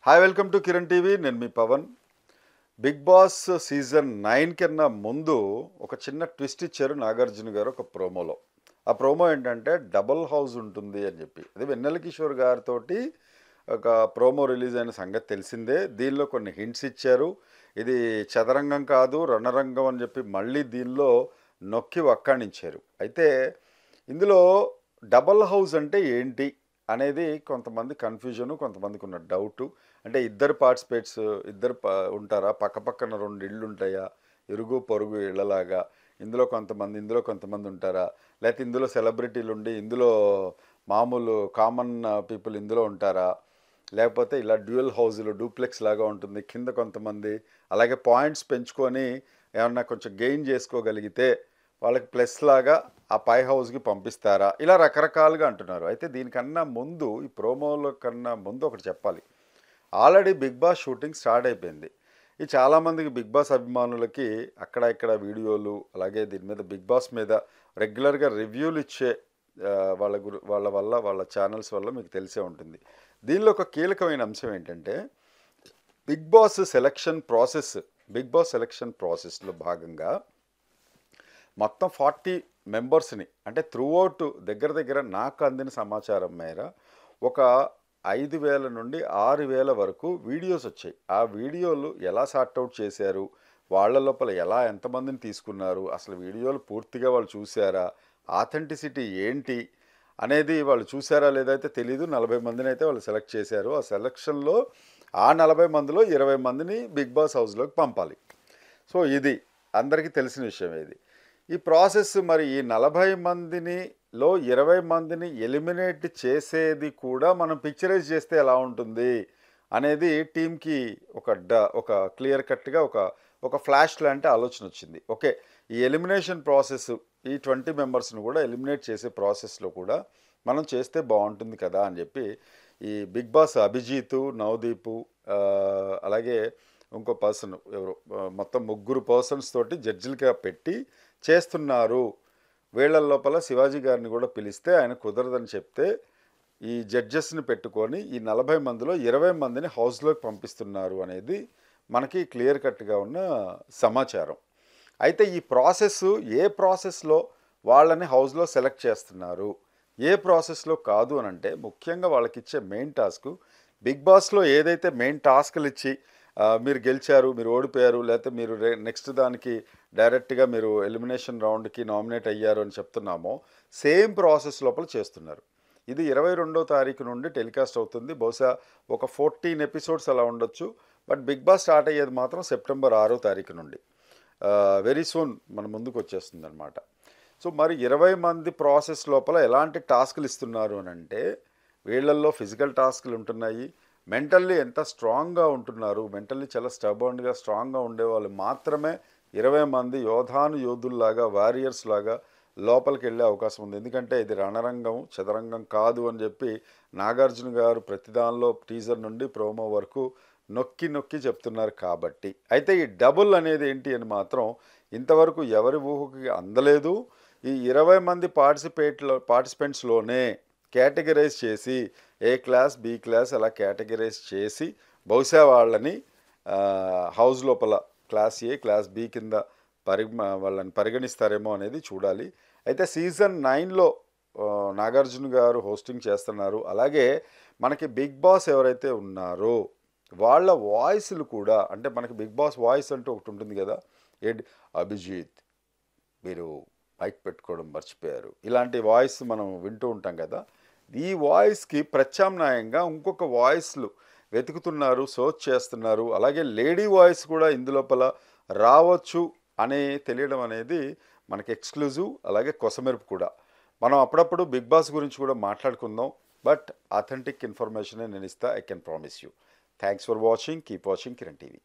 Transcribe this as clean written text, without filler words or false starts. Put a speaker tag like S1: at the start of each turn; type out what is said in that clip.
S1: Hi welcome to Kiran TV. నేను మీ Pawan. Big boss season 9 కన్నా ముందు ఒక చిన్న ట్విస్ట్ ఇచ్చారు నాగార్జున గారు ఒక ప్రోమోలో. ఆ ప్రోమో ఏంటంటే డబుల్ హౌస్ ఉంటుంది అని చెప్పి. అది వెన్నెల కిషోర్ గారితో ఒక ప్రోమో రిలీజ్ అయిన సంగతి తెలిసిందే. దీనిలో కొన్ని హింట్స్ ఇచ్చారు. ఇది చదరంగం కాదు రణరంగం అని చెప్పి మళ్ళీ దీనిలో నొక్కి వక్కాణించారు. అయితే ఇందులో డబుల్ హౌస్ అంటే ఏంటి అనేది కొంతమంది కన్ఫ్యూజను, కొంతమందికి ఉన్న డౌటు. అంటే ఇద్దరు పార్టిసిపేట్స్ ఉంటారా, పక్కపక్కన రెండు ఇళ్ళు ఉంటాయా, ఇరుగు పొరుగు ఇళ్ళలాగా ఇందులో కొంతమంది ఉంటారా, లేకపోతే ఇందులో సెలబ్రిటీలు ఉండి ఇందులో మామూలు కామన్ పీపుల్ ఇందులో ఉంటారా, లేకపోతే ఇలా డ్యూయల్ హౌజులు డూప్లెక్స్ లాగా ఉంటుంది, కింద కొంతమంది అలాగే పాయింట్స్ పెంచుకొని ఏమన్నా కొంచెం గెయిన్ చేసుకోగలిగితే వాళ్ళకి ప్లస్ లాగా ఆ పై హౌస్కి పంపిస్తారా, ఇలా రకరకాలుగా అంటున్నారు. అయితే దీనికన్నా ముందు ఈ ప్రోమోల కన్నా ముందు ఒకటి చెప్పాలి. Already Bigg Boss shooting start అయిపోయింది. ఈ చాలామందికి బిగ్ బాస్ అభిమానులకి అక్కడ ఇక్కడ వీడియోలు, అలాగే దీని మీద బిగ్ బాస్ మీద రెగ్యులర్గా రివ్యూలు ఇచ్చే వాళ్ళ ఛానల్స్ వల్ల మీకు తెలిసే ఉంటుంది. దీనిలో ఒక కీలకమైన అంశం ఏంటంటే బిగ్ బాస్ సెలక్షన్ ప్రాసెస్లో భాగంగా మొత్తం 40 మెంబర్స్ని, అంటే త్రూఅవుట్ దగ్గర నాకు అందిన సమాచారం మేర ఒక 5,000 నుండి 6,000 వరకు వీడియోస్ వచ్చాయి. ఆ వీడియోలు ఎలా సార్ట్అవుట్ చేశారు, వాళ్ళ లోపల ఎంతమందిని తీసుకున్నారు, అసలు వీడియోలు పూర్తిగా వాళ్ళు చూసారా, ఆథెంటిసిటీ ఏంటి అనేది వాళ్ళు చూసారా లేదైతే తెలీదు. 40 మందిని అయితే వాళ్ళు సెలెక్ట్ చేశారు. ఆ సెలక్షన్లో ఆ 40 మందిలో 20 మందిని బిగ్ బాస్ హౌస్లోకి పంపాలి. సో ఇది అందరికీ తెలిసిన విషయం. ఈ ప్రాసెస్ మరి ఈ 40 మందిలో 20 మందిని ఎలిమినేట్ చేసేది కూడా మనం పిక్చరైజ్ చేస్తే ఎలా ఉంటుంది అనేది టీంకి ఒక క్లియర్ కట్గా ఒక ఫ్లాష్ లాంటి ఆలోచన వచ్చింది. ఓకే, ఈ ఎలిమినేషన్ ప్రాసెస్, ఈ 20 మెంబర్స్ని కూడా ఎలిమినేట్ చేసే ప్రాసెస్లో కూడా మనం చేస్తే బాగుంటుంది కదా అని చెప్పి ఈ బిగ్ బాస్ అభిజిత్, నవదీపు, అలాగే ఇంకో పర్సన్ ఎవరు, మొత్తం 3 పర్సన్స్ తోటి జడ్జిలుగా పెట్టి చేస్తున్నారు. వీళ్ళ లోపల శివాజీ గారిని కూడా పిలిస్తే ఆయన కుదరదని చెప్తే ఈ జడ్జెస్ని పెట్టుకొని ఈ 40 మందిలో 20 మందిని హౌస్లోకి పంపిస్తున్నారు అనేది మనకి క్లియర్ కట్గా ఉన్న సమాచారం. అయితే ఈ ఏ ప్రాసెస్లో వాళ్ళని హౌస్లో సెలెక్ట్ చేస్తున్నారు, ఏ ప్రాసెస్లో కాదు అని అంటే ముఖ్యంగా వాళ్ళకి ఇచ్చే మెయిన్ టాస్క్, బిగ్ బాస్లో ఏదైతే మెయిన్ టాస్క్లు ఇచ్చి మీరు గెలిచారు, మీరు ఓడిపోయారు, లేకపోతే మీరు నెక్స్ట్ దానికి డైరెక్ట్గా మీరు ఎలిమినేషన్ రౌండ్కి నామినేట్ అయ్యారు అని చెప్తున్నామో సేమ్ ప్రాసెస్ లోపల చేస్తున్నారు. ఇది 22వ తారీఖు నుండి టెలికాస్ట్ అవుతుంది. బహుశా ఒక 14 ఎపిసోడ్స్ అలా ఉండొచ్చు. బట్ బిగ్ బాస్ స్టార్ట్ అయ్యేది మాత్రం సెప్టెంబర్ 6వ తారీఖు నుండి. వెరీ సూన్ మన ముందుకు వచ్చేస్తుంది అనమాట. సో మరి 20 మంది ప్రాసెస్ లోపల ఎలాంటి టాస్క్లు ఇస్తున్నారు అని అంటే వీళ్ళల్లో ఫిజికల్ టాస్క్లు ఉంటున్నాయి, మెంటల్లీ ఎంత స్ట్రాంగ్గా ఉంటున్నారు, మెంటల్లీ చాలా స్టబర్న్గా స్ట్రాంగ్గా ఉండేవాళ్ళు మాత్రమే 20 మంది యోధుల్లాగా, వారియర్స్ లాగా లోపలికి వెళ్ళే అవకాశం ఉంది. ఎందుకంటే ఇది రణరంగం, చదరంగం కాదు అని చెప్పి నాగార్జున గారు ప్రతిదానిలో టీజర్ నుండి ప్రోమో వరకు నొక్కి చెప్తున్నారు కాబట్టి. అయితే ఈ డబుల్ అనేది ఏంటి అని మాత్రం ఇంతవరకు ఎవరి ఊహకి అందలేదు. ఈ 20 మంది పార్టిసిపెంట్స్లోనే కేటగరైజ్ చేసి ఏ క్లాస్, బి క్లాస్ అలా కేటగరైజ్ చేసి బహుశా వాళ్ళని హౌస్ లోపల క్లాస్ ఏ, క్లాస్ బి కింద వాళ్ళని పరిగణిస్తారేమో అనేది చూడాలి. అయితే సీజన్ 9లో నాగార్జున గారు హోస్టింగ్ చేస్తున్నారు. అలాగే మనకి బిగ్ బాస్ ఎవరైతే ఉన్నారో వాళ్ళ వాయిస్లు కూడా, అంటే మనకి బిగ్ బాస్ వాయిస్ అంటూ ఒకటి ఉంటుంది కదా, అభిజిత్ మీరు మైక్ పెట్టుకోవడం మర్చిపోయారు, ఇలాంటి వాయిస్ మనం వింటూ ఉంటాం కదా. ఈ వాయిస్కి ప్రత్యామ్నాయంగా ఇంకొక వాయిస్లు వెతుకుతున్నారు, సర్చ్ చేస్తున్నారు. అలాగే లేడీ వాయిస్ కూడా ఇందులోపల రావచ్చు అని తెలియడం అనేది మనకి ఎక్స్క్లూజివ్. అలాగే కొసమెరుపు కూడా. మనం అప్పుడప్పుడు బిగ్ బాస్ గురించి కూడా మాట్లాడుకుందాం. బట్ అథెంటిక్ ఇన్ఫర్మేషనే నేను ఇస్తా, I can promise you. Thanks for watching. Keep watching Kiran TV.